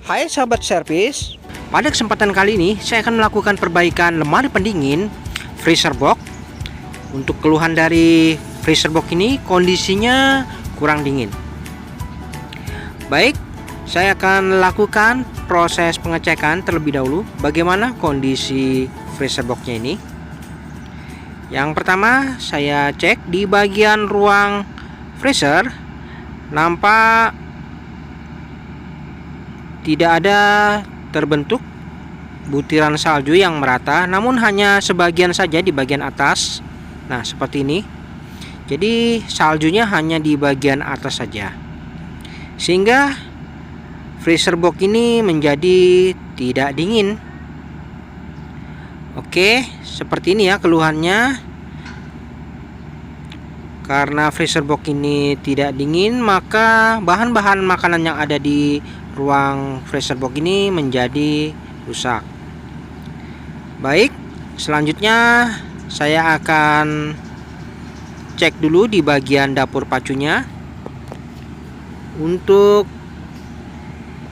Hai sahabat servis, pada kesempatan kali ini saya akan melakukan perbaikan lemari pendingin freezer box. Untuk keluhan dari freezer box ini, kondisinya kurang dingin. Baik, saya akan lakukan proses pengecekan terlebih dahulu bagaimana kondisi freezer boxnya ini. Yang pertama, saya cek di bagian ruang freezer, nampak tidak ada terbentuk butiran salju yang merata, namun hanya sebagian saja di bagian atas. Nah, seperti ini. Jadi saljunya hanya di bagian atas saja, sehingga freezer box ini menjadi tidak dingin. Oke, seperti ini ya keluhannya. Karena freezer box ini tidak dingin, maka bahan-bahan makanan yang ada di ruang freezer box ini menjadi rusak. Baik, selanjutnya saya akan cek dulu di bagian dapur pacunya. Untuk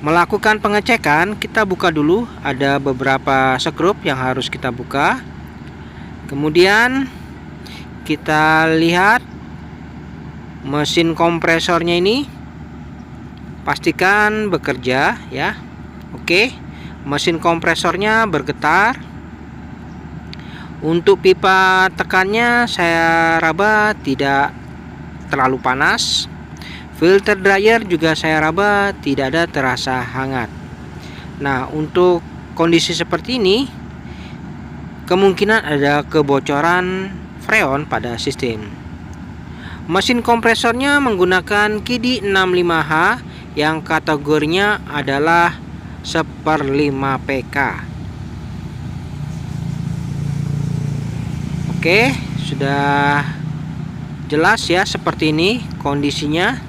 melakukan pengecekan, kita buka dulu, ada beberapa skrup yang harus kita buka. Kemudian kita lihat mesin kompresornya ini, pastikan bekerja ya. Oke, mesin kompresornya bergetar. Untuk pipa tekannya saya raba tidak terlalu panas. Filter dryer juga saya raba tidak ada terasa hangat. Nah, untuk kondisi seperti ini kemungkinan ada kebocoran freon pada sistem. Mesin kompresornya menggunakan KIDI 65H yang kategorinya adalah 1/5 PK. Oke, sudah jelas ya seperti ini kondisinya.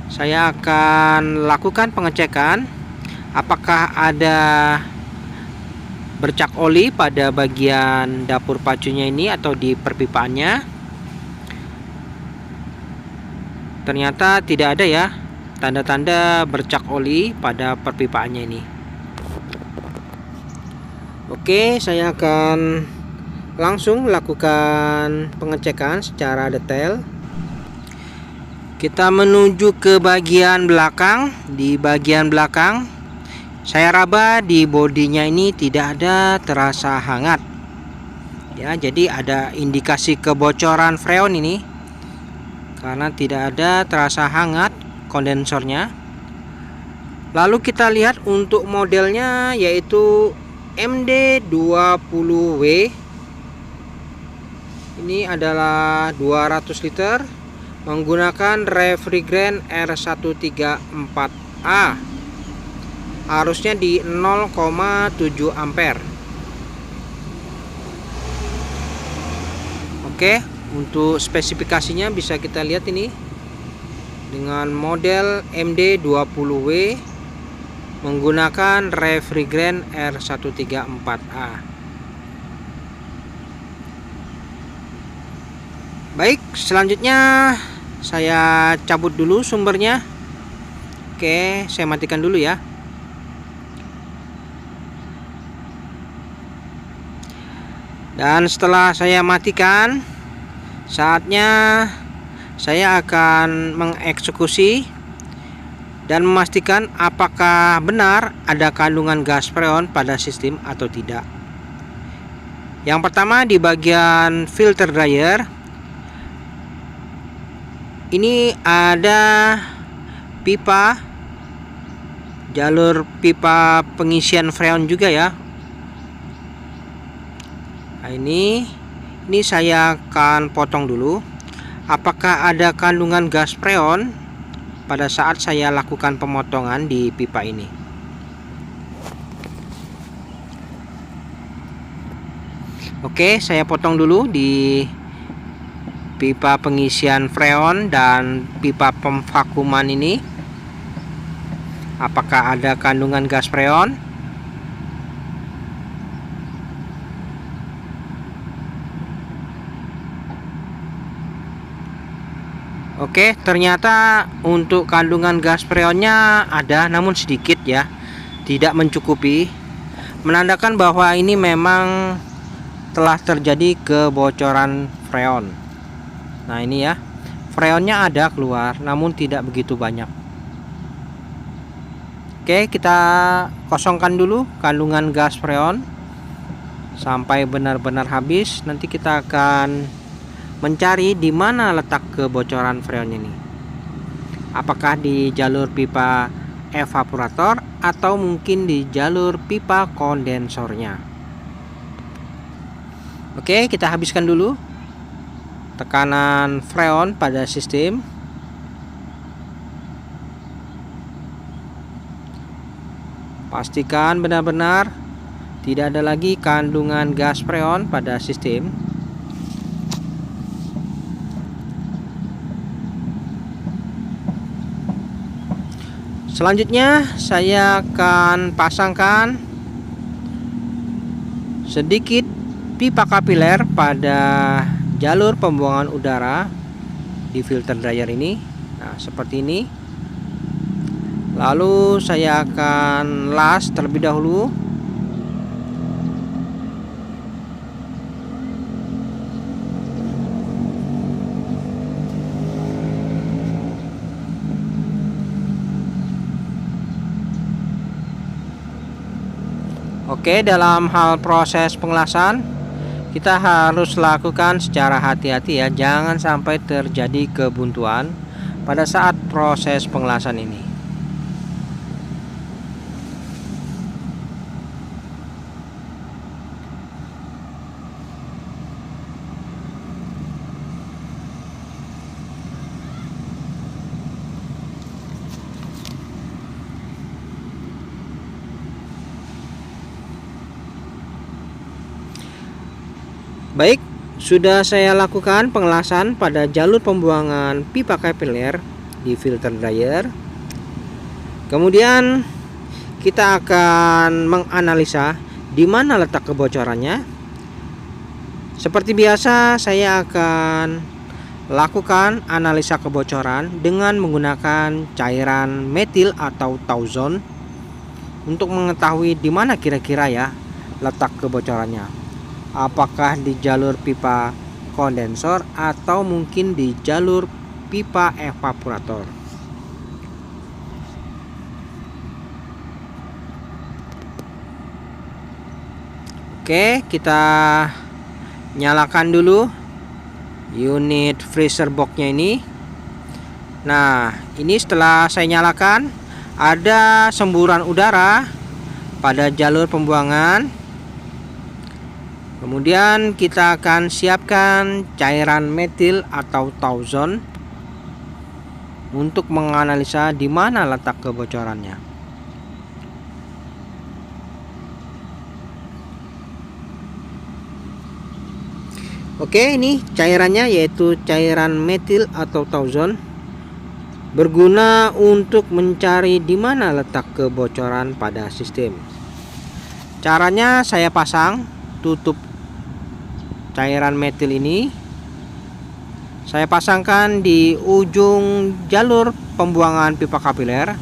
Saya akan lakukan pengecekan apakah ada bercak oli pada bagian dapur pacunya ini atau di perpipaannya. Ternyata tidak ada ya tanda-tanda bercak oli pada perpipaannya ini. Oke, saya akan langsung lakukan pengecekan secara detail. Kita menuju ke bagian belakang. Di bagian belakang saya raba di bodinya ini tidak ada terasa hangat ya, jadi ada indikasi kebocoran freon ini karena tidak ada terasa hangat kondensornya. Lalu kita lihat untuk modelnya yaitu MD20W. Ini adalah 200 liter menggunakan refrigerant R134A. Harusnya di 0,7 ampere. Oke, untuk spesifikasinya bisa kita lihat ini dengan model MD20W menggunakan refrigerant R134A. Baik, selanjutnya saya cabut dulu sumbernya. Oke, saya matikan dulu ya. Dan setelah saya matikan, saatnya saya akan mengeksekusi dan memastikan apakah benar ada kandungan gas freon pada sistem atau tidak. Yang pertama di bagian filter dryer, ini ada pipa, jalur pipa pengisian freon juga ya. Nah, ini saya akan potong dulu. Apakah ada kandungan gas freon pada saat saya lakukan pemotongan di pipa ini? Oke, saya potong dulu di pipa pengisian freon dan pipa pemvakuman ini. Apakah ada kandungan gas freon? Oke, ternyata untuk kandungan gas freonnya ada namun sedikit ya, tidak mencukupi, menandakan bahwa ini memang telah terjadi kebocoran freon. Nah ini ya, freonnya ada keluar namun tidak begitu banyak. Oke, kita kosongkan dulu kandungan gas freon sampai benar-benar habis. Nanti kita akan mencari di mana letak kebocoran freon ini. Apakah di jalur pipa evaporator atau mungkin di jalur pipa kondensornya. Oke, kita habiskan dulu tekanan freon pada sistem. Pastikan benar-benar tidak ada lagi kandungan gas freon pada sistem. Selanjutnya saya akan pasangkan sedikit pipa kapiler pada jalur pembuangan udara di filter dryer ini. Nah, seperti ini. Lalu saya akan las terlebih dahulu. Oke, dalam hal proses pengelasan kita harus lakukan secara hati-hati ya, jangan sampai terjadi kebuntuan pada saat proses pengelasan ini. Baik, sudah saya lakukan pengelasan pada jalur pembuangan pipa kapiler di filter dryer. Kemudian kita akan menganalisa di mana letak kebocorannya. Seperti biasa, saya akan lakukan analisa kebocoran dengan menggunakan cairan metil atau Tauson untuk mengetahui di mana kira-kira ya letak kebocorannya. Apakah di jalur pipa kondensor atau mungkin di jalur pipa evaporator. Oke, kita nyalakan dulu unit freezer boxnya ini. Nah, ini setelah saya nyalakan, ada semburan udara pada jalur pembuangan. Kemudian kita akan siapkan cairan metil atau Tauson untuk menganalisa di mana letak kebocorannya. Oke, ini cairannya yaitu cairan metil atau Tauson, berguna untuk mencari di mana letak kebocoran pada sistem. Caranya saya pasang tutup cairan metil ini, saya pasangkan di ujung jalur pembuangan pipa kapiler.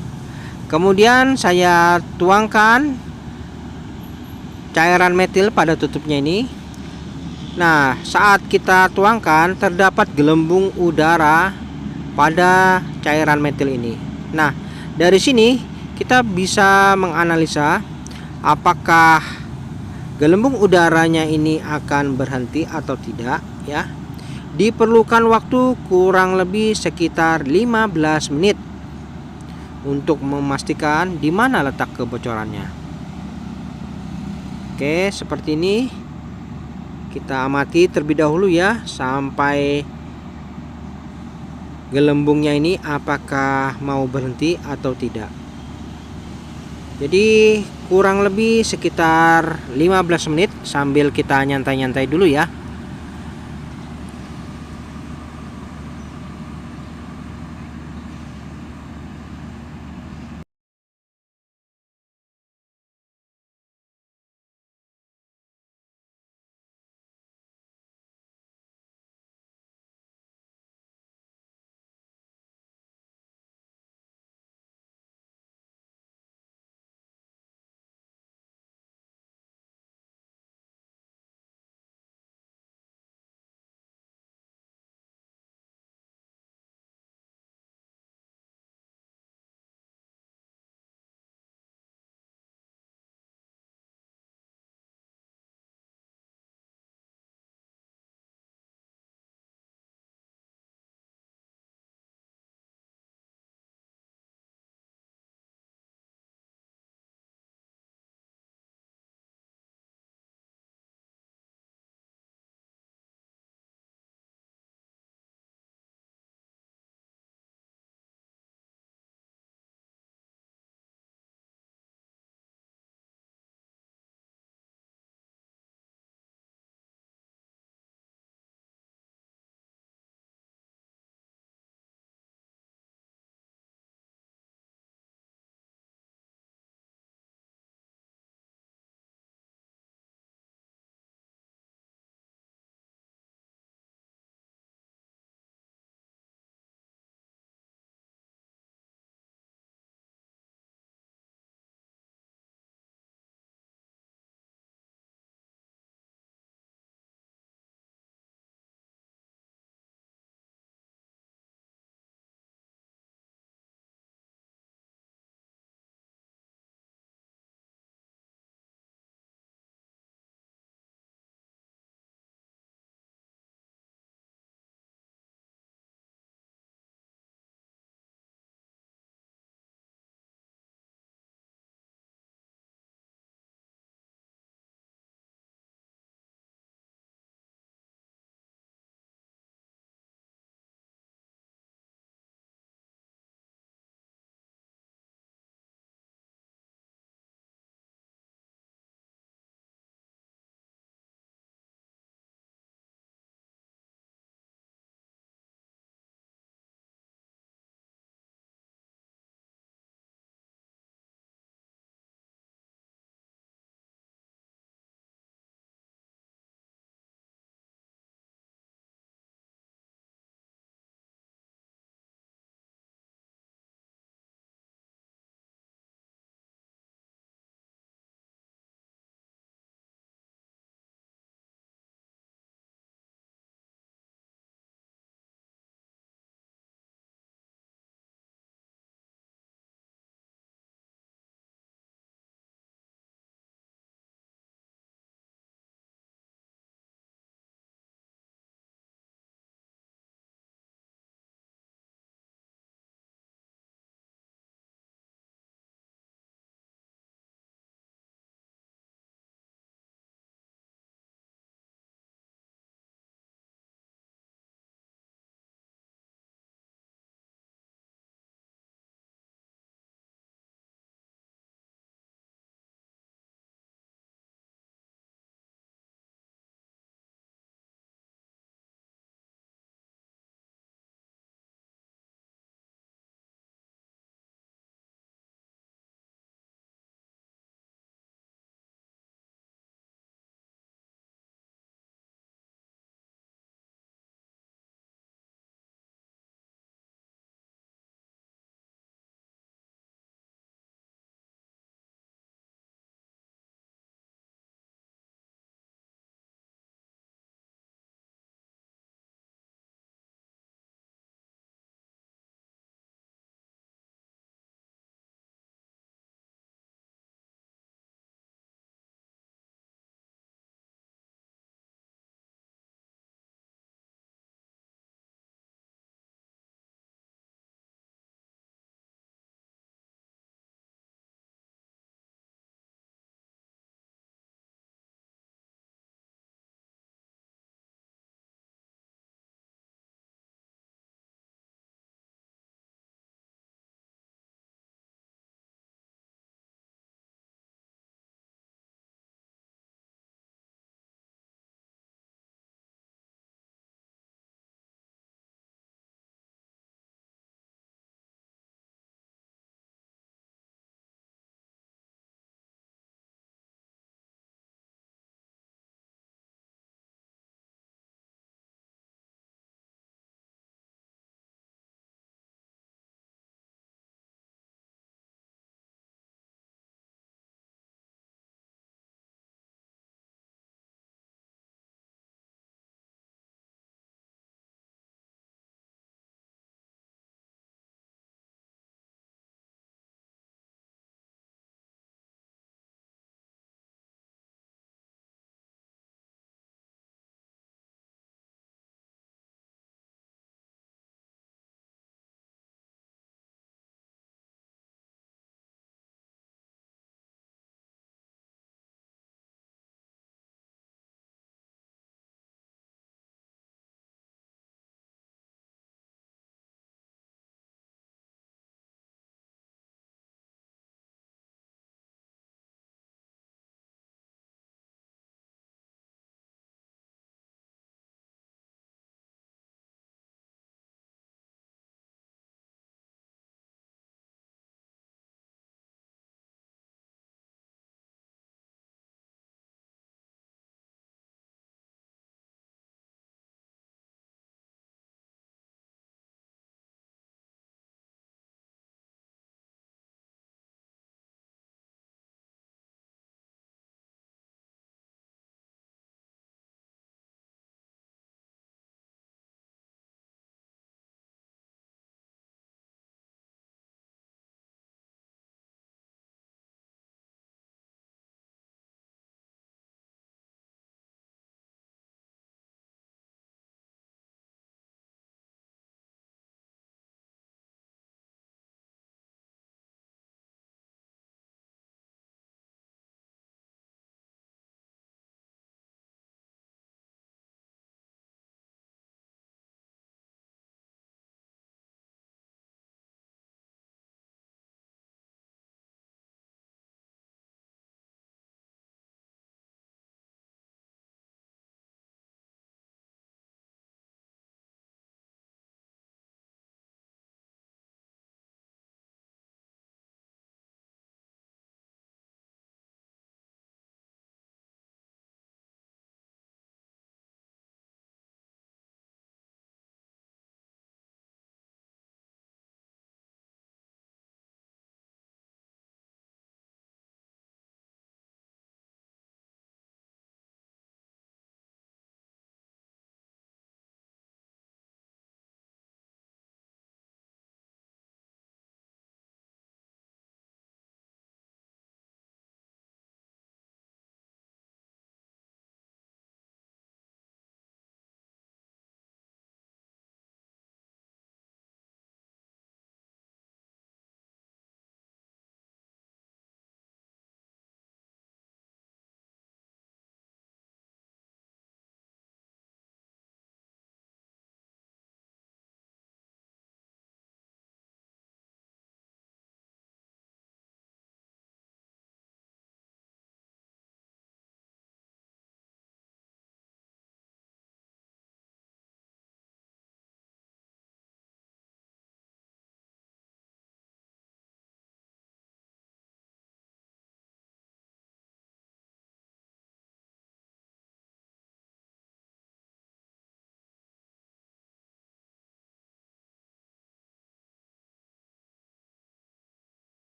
Kemudian saya tuangkan cairan metil pada tutupnya ini. Nah, saat kita tuangkan terdapat gelembung udara pada cairan metil ini. Nah, dari sini kita bisa menganalisa apakah gelembung udaranya ini akan berhenti atau tidak ya. Diperlukan waktu kurang lebih sekitar 15 menit untuk memastikan di mana letak kebocorannya. Oke, seperti ini. Kita amati terlebih dahulu ya sampai gelembungnya ini apakah mau berhenti atau tidak. Jadi kurang lebih sekitar 15 menit sambil kita nyantai-nyantai dulu ya.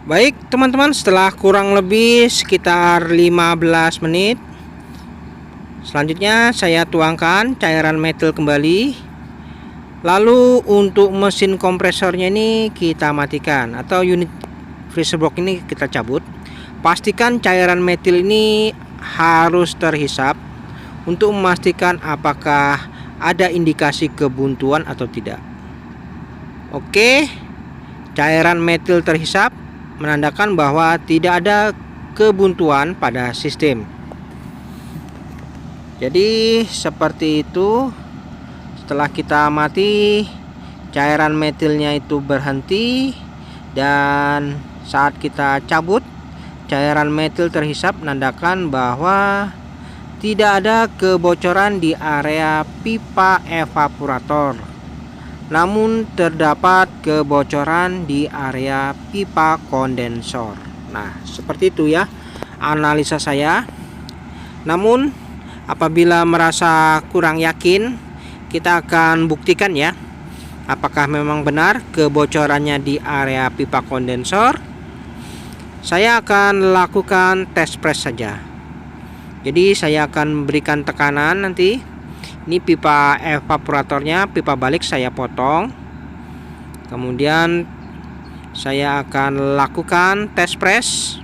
Baik teman-teman, setelah kurang lebih sekitar 15 menit, selanjutnya saya tuangkan cairan metil kembali. Lalu untuk mesin kompresornya ini kita matikan, atau unit freezer block ini kita cabut. Pastikan cairan metil ini harus terhisap untuk memastikan apakah ada indikasi kebuntuan atau tidak. Oke, cairan metil terhisap menandakan bahwa tidak ada kebuntuan pada sistem. Jadi seperti itu. Setelah kita mati, cairan metilnya itu berhenti, dan saat kita cabut, cairan metil terhisap menandakan bahwa tidak ada kebocoran di area pipa evaporator, namun terdapat kebocoran di area pipa kondensor. Nah, seperti itu ya analisa saya. Namun apabila merasa kurang yakin, kita akan buktikan ya apakah memang benar kebocorannya di area pipa kondensor. Saya akan lakukan tes press saja. Jadi saya akan berikan tekanan nanti. Ini pipa evaporatornya, pipa balik saya potong. Kemudian saya akan lakukan tes press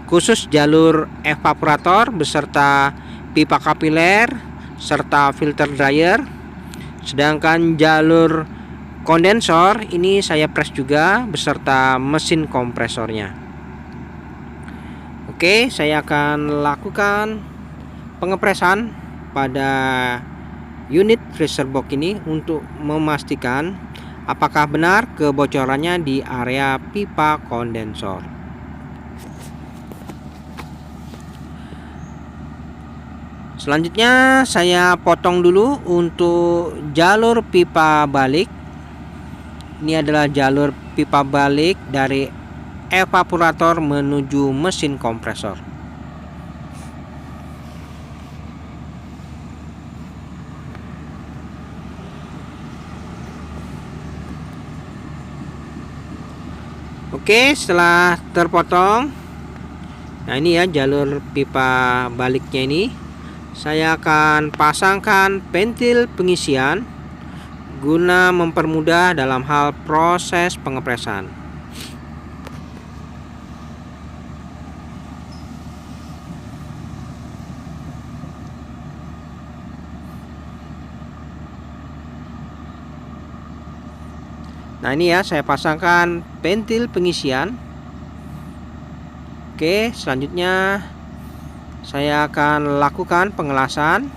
khusus jalur evaporator beserta pipa kapiler serta filter dryer. Sedangkan jalur kondensor ini saya press juga beserta mesin kompresornya. Oke, saya akan lakukan pengepresan pada unit freezer box ini untuk memastikan apakah benar kebocorannya di area pipa kondensor. Selanjutnya saya potong dulu untuk jalur pipa balik. Ini adalah jalur pipa balik dari evaporator menuju mesin kompresor. Oke, setelah terpotong, nah ini ya jalur pipa baliknya ini. Saya akan pasangkan pentil pengisian guna mempermudah dalam hal proses pengepresan. Nah ini ya, saya pasangkan pentil pengisian. Oke, selanjutnya saya akan lakukan pengelasan.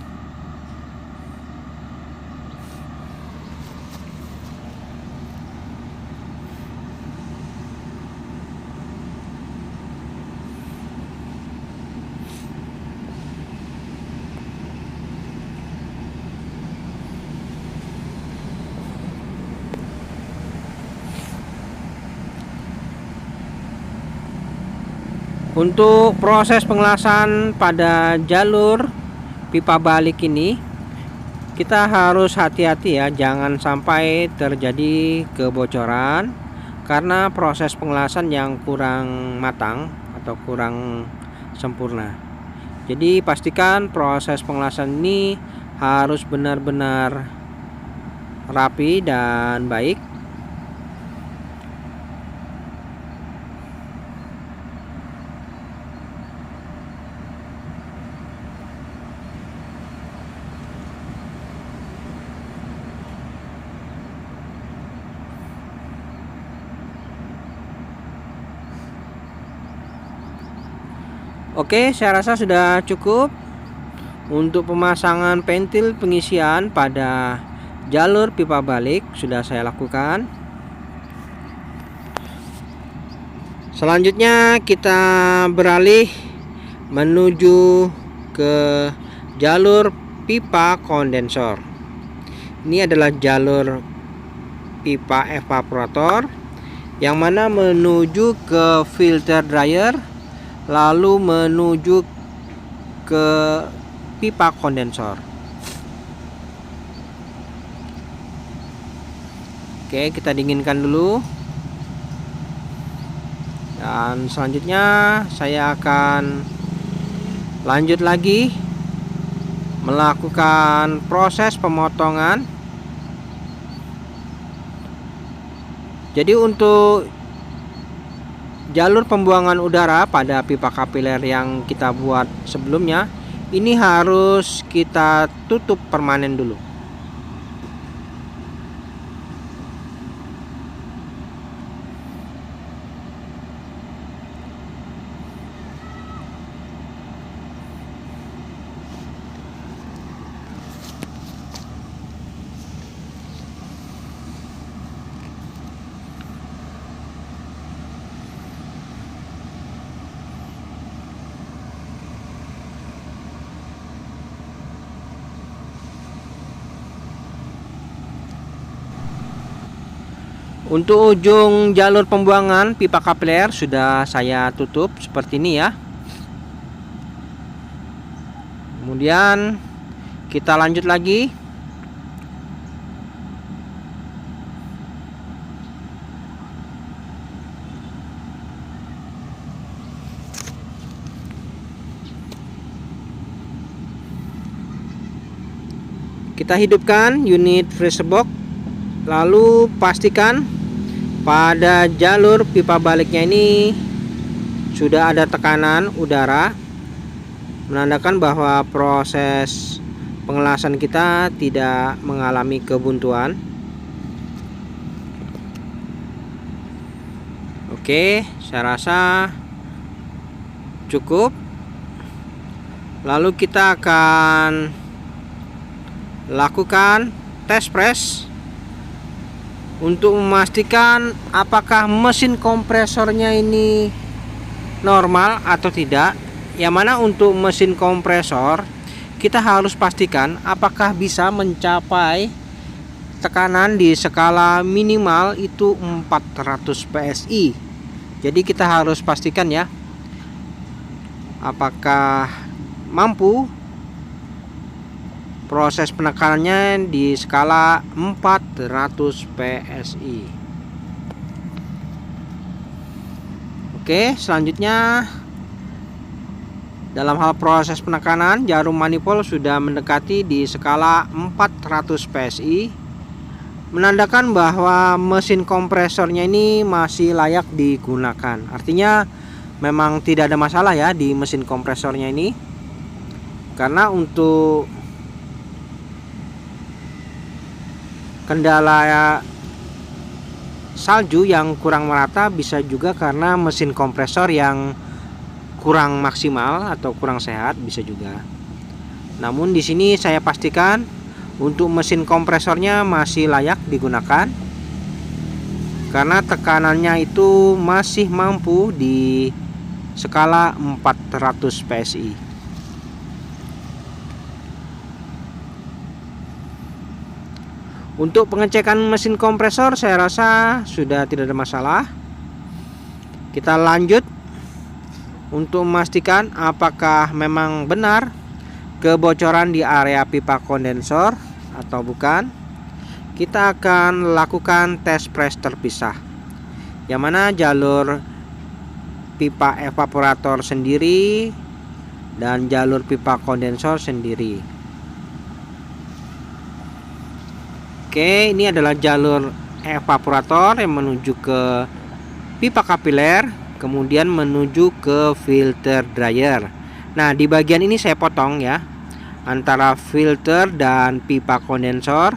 Untuk proses pengelasan pada jalur pipa balik ini, kita harus hati-hati ya, jangan sampai terjadi kebocoran karena proses pengelasan yang kurang matang atau kurang sempurna. Jadi pastikan proses pengelasan ini harus benar-benar rapi dan baik. Oke, saya rasa sudah cukup untuk pemasangan pentil pengisian pada jalur pipa balik. Sudah saya lakukan. Selanjutnya kita beralih menuju ke jalur pipa kondensor. Ini adalah jalur pipa evaporator yang mana menuju ke filter dryer, lalu menuju ke pipa kondensor. Oke, kita dinginkan dulu. Dan selanjutnya saya akan lanjut lagi melakukan proses pemotongan. Jadi untuk jalur pembuangan udara pada pipa kapiler yang kita buat sebelumnya, ini harus kita tutup permanen dulu. Untuk ujung jalur pembuangan pipa kapiler sudah saya tutup seperti ini ya. Kemudian kita lanjut lagi. Kita hidupkan unit freezer box, lalu pastikan pada jalur pipa baliknya ini sudah ada tekanan udara, menandakan bahwa proses pengelasan kita tidak mengalami kebuntuan. Oke, saya rasa cukup. Lalu kita akan lakukan tes press untuk memastikan apakah mesin kompresornya ini normal atau tidak. Yang mana untuk mesin kompresor kita harus pastikan apakah bisa mencapai tekanan di skala minimal itu 400 PSI. Jadi kita harus pastikan ya, apakah mampu proses penekanannya di skala 400 PSI. Oke, selanjutnya dalam hal proses penekanan, jarum manifold sudah mendekati di skala 400 PSI, menandakan bahwa mesin kompresornya ini masih layak digunakan. Artinya memang tidak ada masalah ya di mesin kompresornya ini. Karena untuk kendala salju yang kurang merata bisa juga karena mesin kompresor yang kurang maksimal atau kurang sehat, bisa juga. Namun di sini saya pastikan untuk mesin kompresornya masih layak digunakan karena tekanannya itu masih mampu di skala 400 PSI. Untuk pengecekan mesin kompresor saya rasa sudah tidak ada masalah. Kita lanjut untuk memastikan apakah memang benar kebocoran di area pipa kondensor atau bukan. Kita akan lakukan tes press terpisah, yang mana jalur pipa evaporator sendiri dan jalur pipa kondensor sendiri. Oke, ini adalah jalur evaporator yang menuju ke pipa kapiler, kemudian menuju ke filter dryer. Nah, di bagian ini saya potong ya, antara filter dan pipa kondensor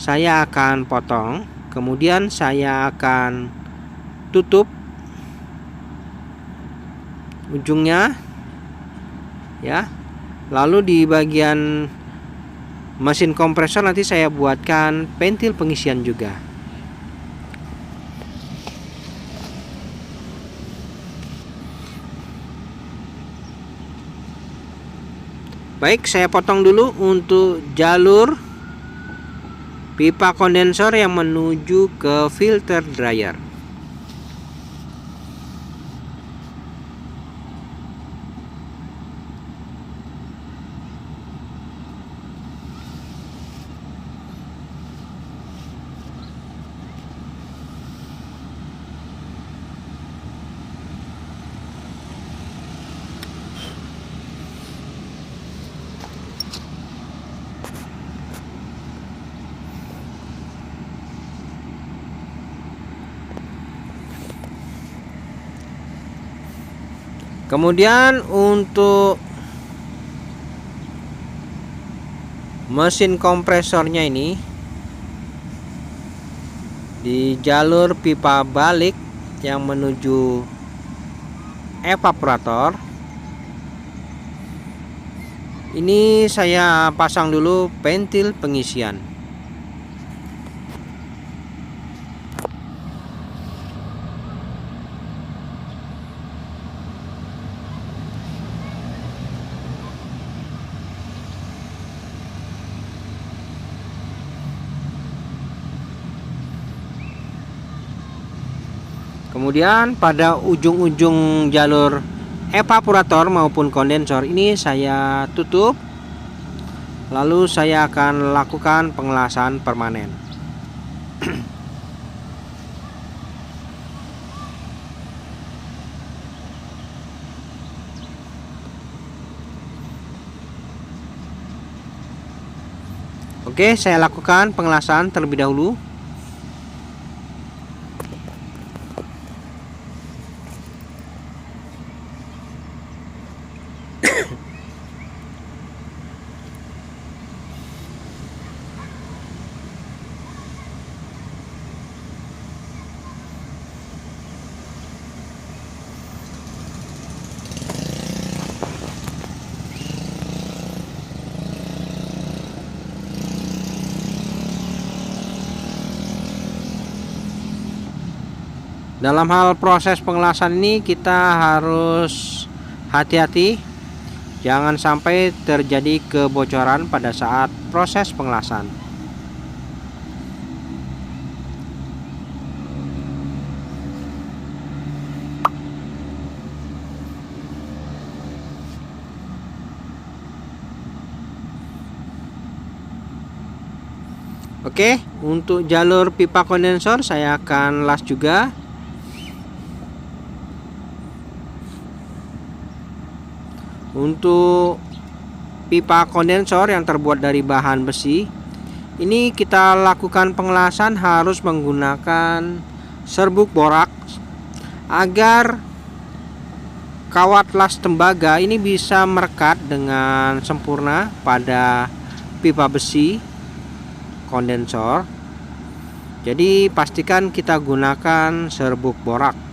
saya akan potong, kemudian saya akan tutup ujungnya ya. Lalu di bagian mesin kompresor nanti saya buatkan pentil pengisian juga. Baik, saya potong dulu untuk jalur pipa kondensor yang menuju ke filter dryer. Kemudian untuk mesin kompresornya ini di jalur pipa balik yang menuju evaporator, ini saya pasang dulu ventil pengisian. Kemudian pada ujung-ujung jalur evaporator maupun kondensor ini saya tutup. Lalu saya akan lakukan pengelasan permanen. Oke, saya lakukan pengelasan terlebih dahulu. Dalam hal proses pengelasan ini kita harus hati-hati, jangan sampai terjadi kebocoran pada saat proses pengelasan. Oke, untuk jalur pipa kondensor saya akan las juga. Untuk pipa kondensor yang terbuat dari bahan besi, ini kita lakukan pengelasan harus menggunakan serbuk borak agar kawat las tembaga ini bisa merekat dengan sempurna pada pipa besi kondensor. Jadi pastikan kita gunakan serbuk borak.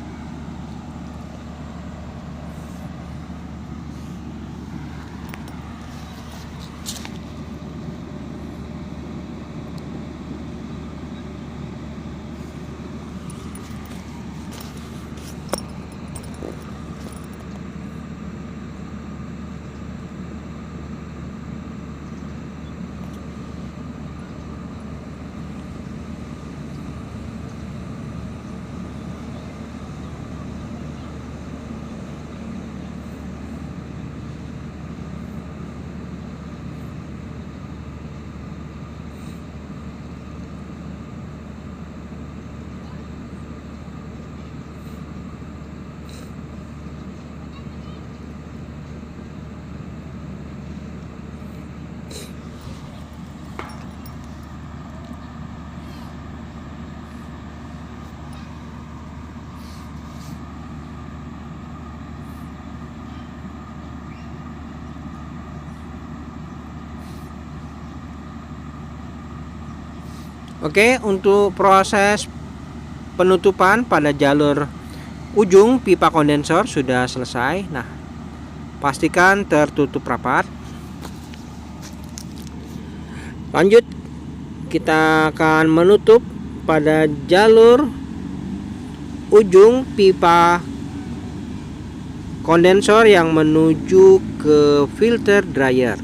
Oke, untuk proses penutupan pada jalur ujung pipa kondensor sudah selesai. Nah, pastikan tertutup rapat. Lanjut, kita akan menutup pada jalur ujung pipa kondensor yang menuju ke filter dryer.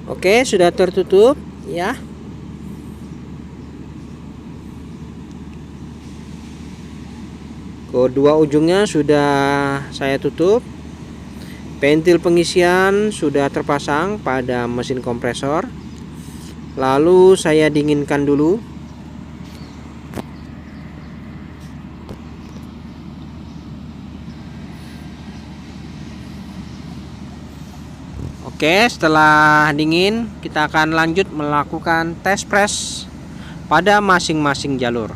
Oke, sudah tertutup ya. Kedua ujungnya sudah saya tutup. Pentil pengisian sudah terpasang pada mesin kompresor. Lalu saya dinginkan dulu. Oke, setelah dingin kita akan lanjut melakukan tes press pada masing-masing jalur.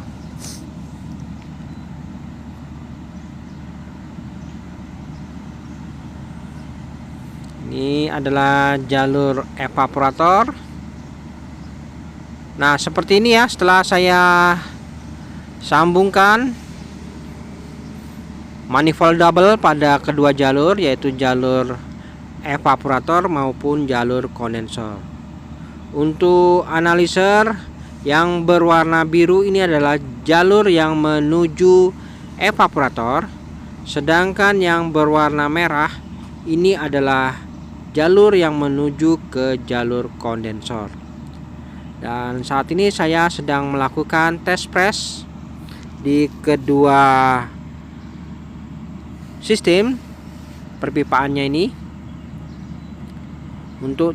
Ini adalah jalur evaporator. Nah, seperti ini ya. Setelah saya sambungkan manifold double pada kedua jalur, yaitu jalur evaporator maupun jalur kondensor. Untuk analiser yang berwarna biru ini adalah jalur yang menuju evaporator, sedangkan yang berwarna merah ini adalah jalur yang menuju ke jalur kondensor. Dan saat ini saya sedang melakukan tes press di kedua sistem perpipaannya ini. Untuk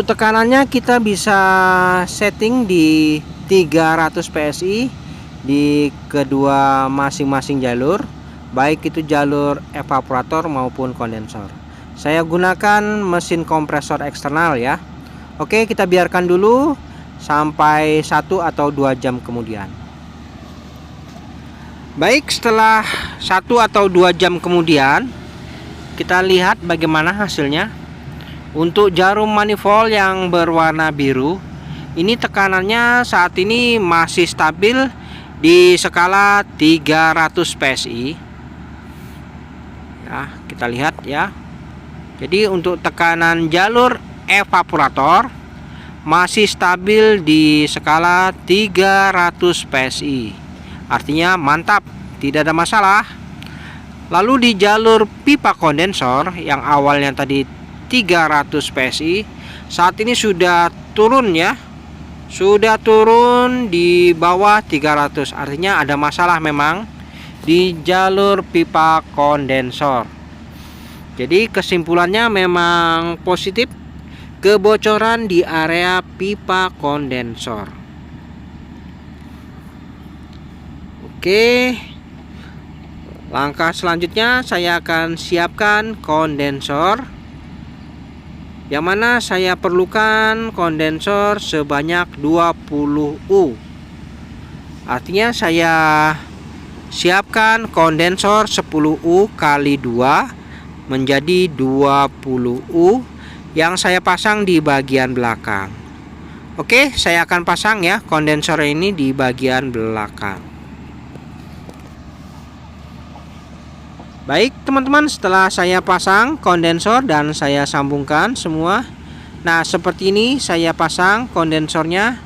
tekanannya kita bisa setting di 300 PSI di kedua masing-masing jalur, baik itu jalur evaporator maupun kondensor. Saya gunakan mesin kompresor eksternal ya. Oke, kita biarkan dulu sampai 1 atau 2 jam kemudian. Baik, setelah 1 atau 2 jam kemudian kita lihat bagaimana hasilnya. Untuk jarum manifold yang berwarna biru, ini tekanannya saat ini masih stabil di skala 300 PSI. Ya, kita lihat ya. Jadi untuk tekanan jalur evaporator masih stabil di skala 300 PSI. Artinya mantap, tidak ada masalah. Lalu di jalur pipa kondensor yang awalnya tadi 300 PSI, saat ini sudah turun ya. Sudah turun di bawah 300. Artinya ada masalah memang di jalur pipa kondensor. Jadi kesimpulannya memang positif, kebocoran di area pipa kondensor. Oke. Langkah selanjutnya saya akan siapkan kondensor, yang mana saya perlukan kondensor sebanyak 20 U. Artinya saya siapkan kondensor 10 U kali 2 menjadi 20 U yang saya pasang di bagian belakang. Oke, saya akan pasang ya kondensor ini di bagian belakang. Baik teman-teman, setelah saya pasang kondensor dan saya sambungkan semua. Nah, seperti ini saya pasang kondensornya.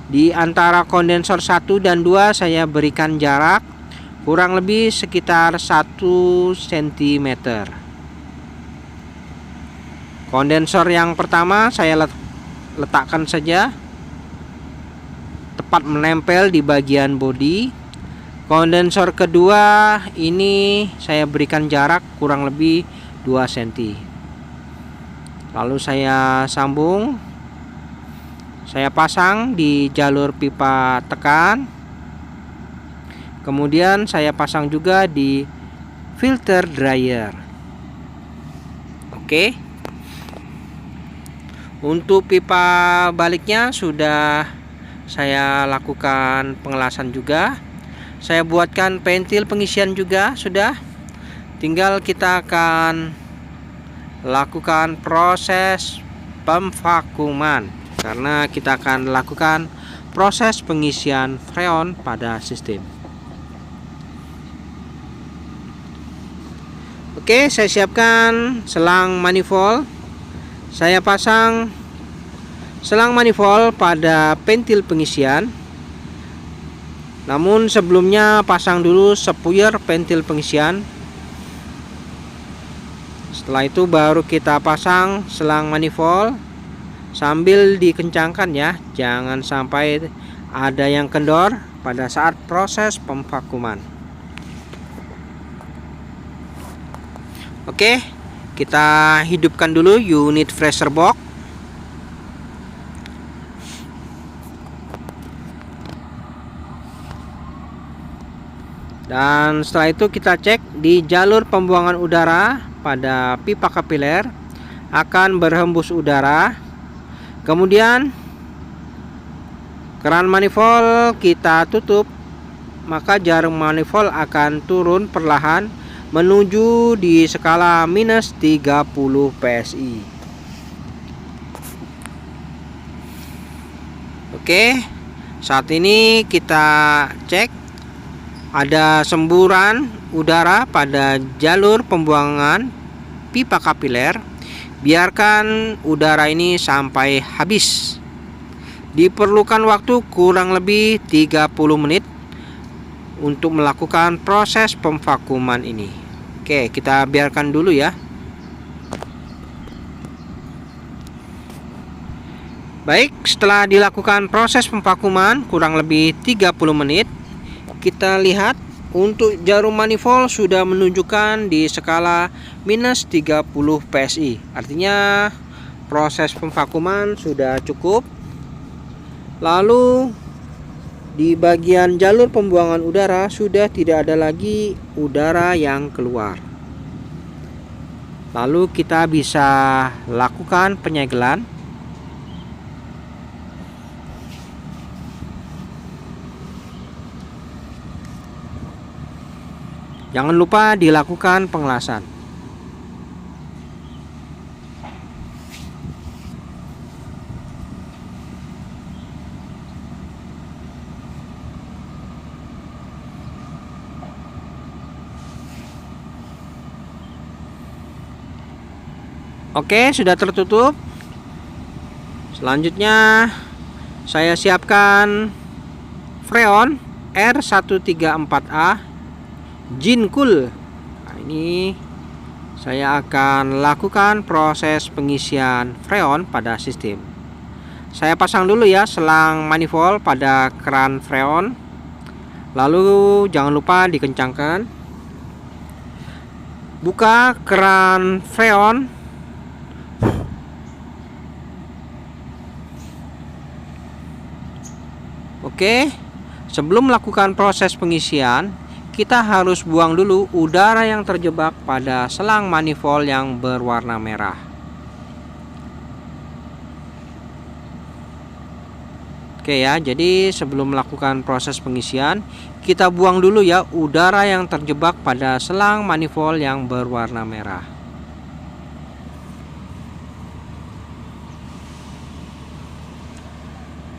Di antara kondensor 1 dan 2 saya berikan jarak kurang lebih sekitar 1 cm. Kondensor yang pertama saya letakkan saja tepat menempel di bagian bodi. Kondensor kedua ini saya berikan jarak kurang lebih 2 cm. Lalu saya sambung. Saya pasang di jalur pipa tekan. Kemudian saya pasang juga di filter dryer. Oke. Untuk pipa baliknya sudah saya lakukan pengelasan juga. Saya buatkan pentil pengisian juga sudah. Tinggal kita akan lakukan proses pemvakuman, karena kita akan lakukan proses pengisian freon pada sistem. Oke, saya siapkan selang manifold. Saya pasang selang manifold pada pentil pengisian. Namun sebelumnya pasang dulu spuyer pentil pengisian. Setelah itu baru kita pasang selang manifold sambil dikencangkan ya, jangan sampai ada yang kendor pada saat proses pemvakuman. Oke, kita hidupkan dulu unit freezer box. Dan setelah itu kita cek di jalur pembuangan udara pada pipa kapiler akan berhembus udara. Kemudian keran manifold kita tutup, maka jarum manifold akan turun perlahan menuju di skala minus 30 PSI. Oke, saat ini kita cek ada semburan udara pada jalur pembuangan pipa kapiler. Biarkan udara ini sampai habis. Diperlukan waktu kurang lebih 30 menit untuk melakukan proses pemvakuman ini. Oke, kita biarkan dulu ya. Baik, setelah dilakukan proses pemvakuman kurang lebih 30 menit, kita lihat untuk jarum manifold sudah menunjukkan di skala minus 30 PSI. Artinya proses pemvakuman sudah cukup. Lalu di bagian jalur pembuangan udara sudah tidak ada lagi udara yang keluar. Lalu kita bisa lakukan penyegelan. Jangan lupa dilakukan pengelasan. Oke, sudah tertutup. Selanjutnya saya siapkan freon R134A Jincool. Nah, ini saya akan lakukan proses pengisian freon pada sistem. Saya pasang dulu ya selang manifold pada keran freon. Lalu jangan lupa dikencangkan. Buka keran freon. Oke, sebelum melakukan proses pengisian, kita harus buang dulu udara yang terjebak pada selang manifold yang berwarna merah. Oke ya, jadi sebelum melakukan proses pengisian, kita buang dulu ya udara yang terjebak pada selang manifold yang berwarna merah.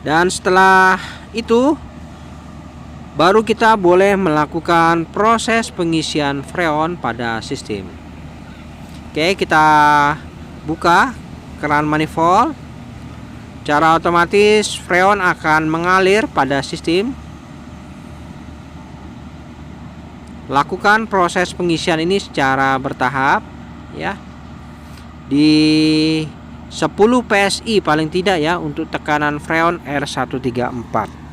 Dan setelah itu baru kita boleh melakukan proses pengisian freon pada sistem. Oke, kita buka keran manifold. Secara otomatis freon akan mengalir pada sistem. Lakukan proses pengisian ini secara bertahap ya. Di 10 PSI paling tidak ya untuk tekanan freon R134.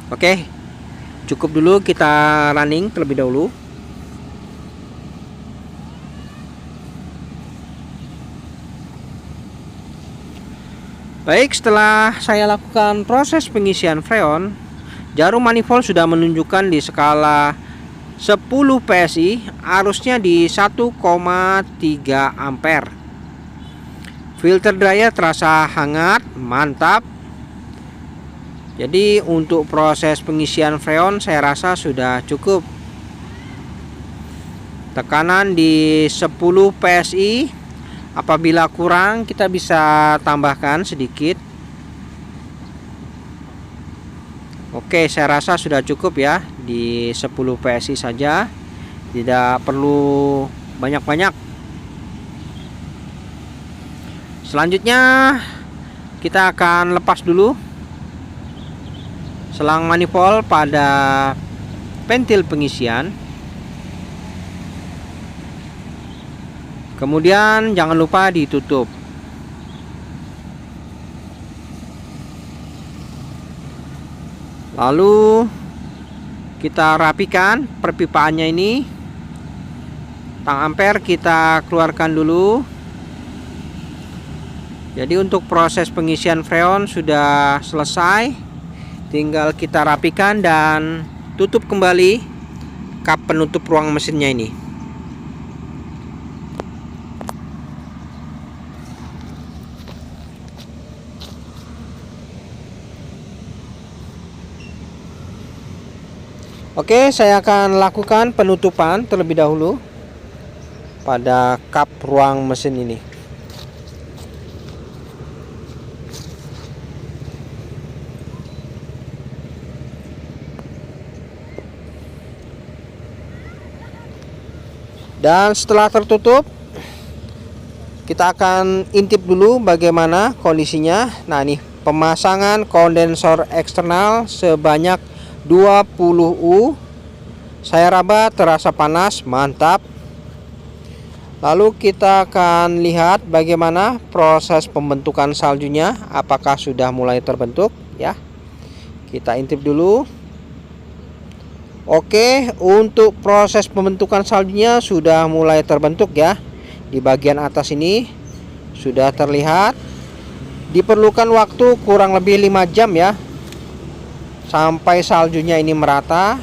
Oke, cukup dulu kita running terlebih dahulu. Baik, setelah saya lakukan proses pengisian freon, jarum manifold sudah menunjukkan di skala 10 PSI, arusnya di 1,3 ampere. Filter dryer terasa hangat, mantap. Jadi untuk proses pengisian freon saya rasa sudah cukup. Tekanan di 10 PSI. Apabila kurang kita bisa tambahkan sedikit. Oke, saya rasa sudah cukup ya di 10 PSI saja. Tidak perlu banyak-banyak. Selanjutnya kita akan lepas dulu selang manifold pada pentil pengisian. Kemudian jangan lupa ditutup. Lalu kita rapikan perpipaannya ini. Tang ampere kita keluarkan dulu. Jadi untuk proses pengisian freon sudah selesai. Tinggal kita rapikan dan tutup kembali kap penutup ruang mesinnya ini. Oke, saya akan lakukan penutupan terlebih dahulu pada kap ruang mesin ini. Dan setelah tertutup, kita akan intip dulu bagaimana kondisinya. Nah, ini pemasangan kondensor eksternal sebanyak 20U. Saya raba terasa panas, mantap. Lalu kita akan lihat bagaimana proses pembentukan saljunya, apakah sudah mulai terbentuk ya. Kita intip dulu. Oke, untuk proses pembentukan saljunya sudah mulai terbentuk ya. Di bagian atas ini sudah terlihat. Diperlukan waktu kurang lebih 5 jam ya, sampai saljunya ini merata.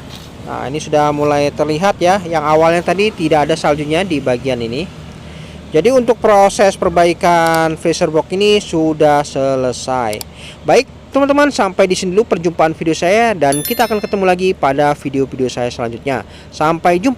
Nah, ini sudah mulai terlihat ya. Yang awalnya tadi tidak ada saljunya di bagian ini. Jadi untuk proses perbaikan freezer box ini sudah selesai. Baik teman-teman, sampai di sini dulu perjumpaan video saya, dan kita akan ketemu lagi pada video-video saya selanjutnya. Sampai jumpa.